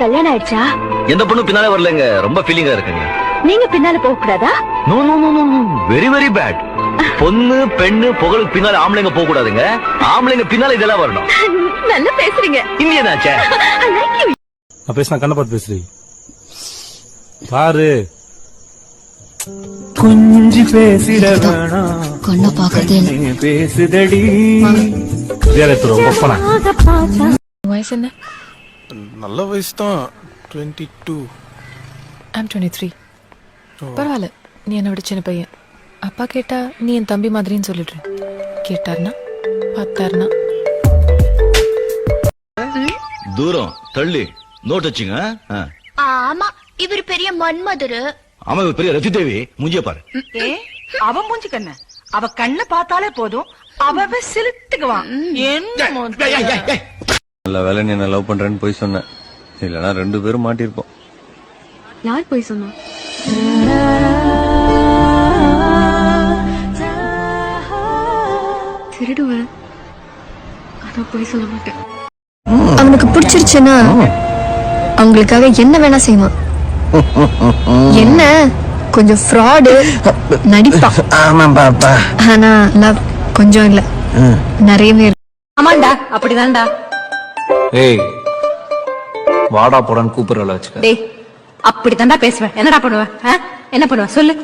கல்யாணம் ஆயிடுச்சா? எந்த பொண்ணு பின்னால வரலங்க, ரொம்ப ஃபீலிங்கா இருக்குங்க. நீங்க பின்னால போக கூடாதா? No no no no, very very bad. பொண்ணு பெண்ணு புகழுக்கு பின்னால ஆம்பளைங்க போக கூடாதுங்க, ஆம்பளைங்க பின்னால இதெல்லாம் வரணும். நல்லா பேசுறீங்க. இந்தியனாச்சே. I like you. நான் பேசினா கண்ணை பார்த்து பேசுறீ பாரு. குஞ்சி பேசிட வேணாம், கண்ணை பாக்குறது பேசுதடி. ரொம்ப வயசு என்ன? நல்ல வயசு தான், 22. I'm 23. பரவாயில்ல, நீ என்னை விட சின்ன பையன். அப்பா கேட்டா நீ என் தம்பி மாதிரின்னு சொல்லிடுறேன். கேட்டார்னா பார்த்தார்னா தூரம் தள்ளி நோட் வச்சுங்க. ஆமா, இவர் பெரிய மன்மதரு. ஆமா, இவர் பெரிய ரதி தேவி. மூஞ்சிய பாரு. அவ மூஞ்சி கண்ண, அவ கண்ண பார்த்தாலே போதும், அவ சிலுத்துக்குவான். நல்ல வேலை நீ என்ன லவ் பண்றேன்னு போய் சொன்னேன், இல்லனா ரெண்டு பேரும் மாட்டிருப்போம். யார் போய் சொன்னா? திருடுவேன், ஆனா போய் சொல்ல மாட்டேன். அவனுக்கு பிடிச்சிருச்சுன்னா அவங்களுக்காக என்ன வேணா செய்வான். என்ன கொஞ்சம் ஃப்ராடு நடிப்பான். ஆமா பாப்பா. ஆனா லவ் கொஞ்சம் இல்ல, நிறையவே இருக்கு. ஆமாண்டா, அப்படிதான்டா. ஏய், வாடா போடான்னு கூப்பிடுறல வச்சுக்க. டேய், அப்படித்தான்டா பேசுவேன். என்னடா பண்ணுவ? என்ன பண்ணுவ சொல்லு.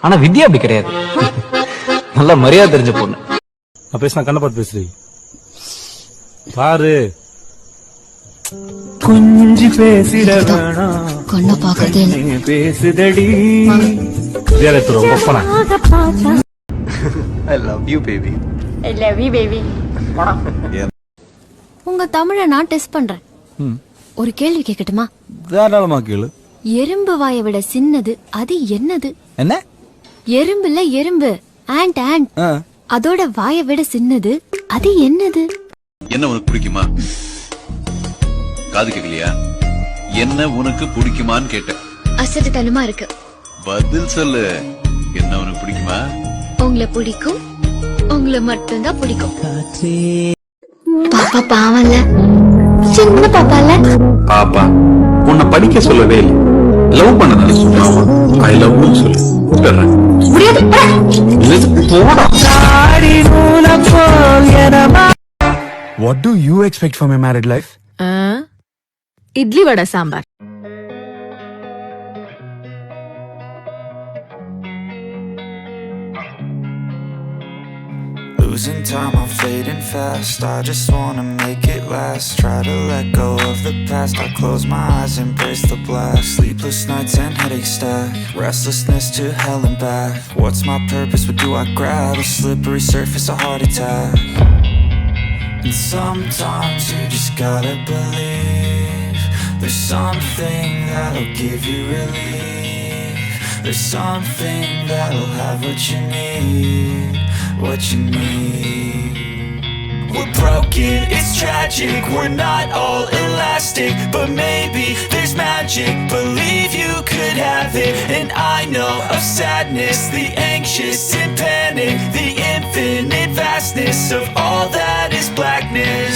ஆனா வித்யா அப்படி கிடையாது, நல்ல மரியாதை தெரிஞ்ச பொண்ணு. நான் பேசினா கண்ணை பார்த்து பேசுறீ பாரு. குஞ்சி பேசிட வேணாம், கண்ணை பாக்குறது பேசுதடி. ரொம்ப I love you baby. I love you baby. உங்க தமிழை நான் டெஸ்ட் பண்றேன். ஒரு கேள்வி கேட்கட்டுமா? தாராளமா கேளு. எறும்பு வாயை விட சின்னது, அது என்னது? என்ன? எறும்புல எறும்பு, ஆண்ட் ஆண்ட். அதோட வாயை விட சின்னது, அது என்னது? என்ன உனக்கு பிடிக்குமா? காது கேட்கலையா? என்ன உனக்கு பிடிக்குமான்னு கேட்டேன். அசட்டுத்தனமா இருக்கு. பதில் சொல்லு. என்ன உனக்கு பிடிக்குமா? உங்களை பிடிக்கும், உங்களை மட்டும்தான் பிடிக்கும். பாப்பா பாவம்ல, சின்ன பாப்பால. பாப்பா உன்னை படிக்க சொல்லவே இல்லை, லவ் பண்ணதால சொல்லாமா? ஐ லவ் யூ சொல்லு. முடியாது. What do you expect from a married life? Idli vada sambar. Losing time, I'm fading fast. I just wanna make it last. Try to let go of the past. I close my eyes, embrace the blast. Sleepless nights and headaches stack. Restlessness to hell and back. What's my purpose? What do I grab? A slippery surface, a heart attack. And sometimes you just gotta believe there's something that'll give you relief. There's something that'll have what you need. What you need. We're broken, it's tragic. We're not all elastic, but maybe there's magic. Believe you could have it. And I know of sadness, the anxious and panic, the infinite vastness of all that is blackness.